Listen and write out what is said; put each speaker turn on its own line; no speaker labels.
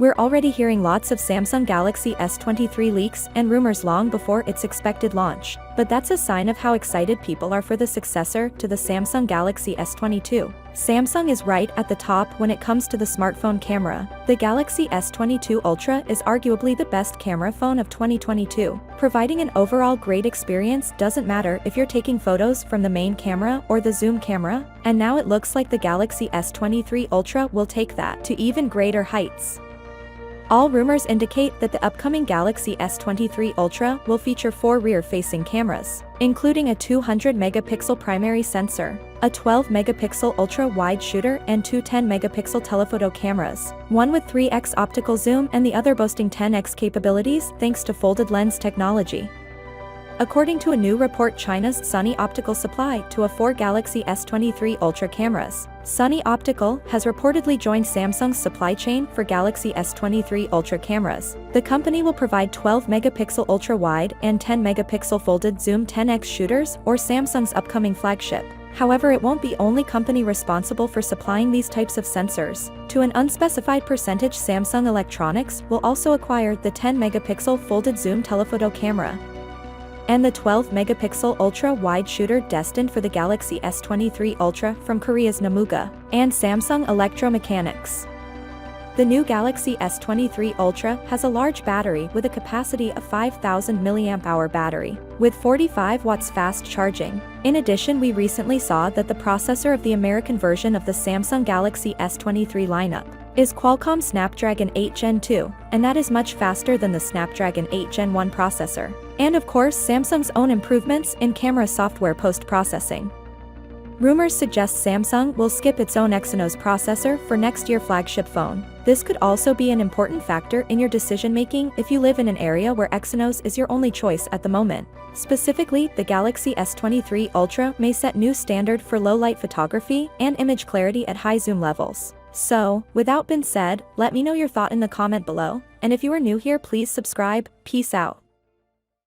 We're already hearing lots of Samsung Galaxy S23 leaks and rumors long before its expected launch, but that's a sign of how excited people are for the successor to the Samsung Galaxy S22. Samsung is right at the top when it comes to the smartphone camera. The Galaxy S22 Ultra is arguably the best camera phone of 2022, providing an overall great experience. Doesn't matter if you're taking photos from the main camera or the zoom camera, and now it looks like the Galaxy S23 Ultra will take that to even greater heights. All rumors indicate that the upcoming Galaxy S23 Ultra will feature 4 rear-facing cameras, including a 200-megapixel primary sensor, a 12-megapixel ultra-wide shooter and 2 10-megapixel telephoto cameras, one with 3x optical zoom and the other boasting 10x capabilities thanks to folded lens technology. According to a new report, China's Sunny Optical supply to 4 Galaxy S23 Ultra cameras. Sunny Optical has reportedly joined Samsung's supply chain for Galaxy S23 Ultra cameras. The company will provide 12-megapixel ultra-wide and 10-megapixel folded zoom 10x shooters or Samsung's upcoming flagship. However, it won't be the only company responsible for supplying these types of sensors. To an unspecified percentage, Samsung Electronics will also acquire the 10-megapixel folded zoom telephoto camera and the 12-megapixel ultra-wide shooter destined for the Galaxy S23 Ultra from Korea's Namuga and Samsung Electromechanics. The new Galaxy S23 Ultra has a large battery with a capacity of 5,000 mAh battery, with 45 watts fast charging. In addition, we recently saw that the processor of the American version of the Samsung Galaxy S23 lineup is Qualcomm Snapdragon 8 Gen 2, and that is much faster than the Snapdragon 8 Gen 1 processor. And of course, Samsung's own improvements in camera software post-processing. Rumors suggest Samsung will skip its own Exynos processor for next year's flagship phone. This could also be an important factor in your decision-making if you live in an area where Exynos is your only choice at the moment. Specifically, the Galaxy S23 Ultra may set new standard for low-light photography and image clarity at high zoom levels. So, without being said, let me know your thought in the comment below, and if you are new here, please subscribe. Peace out.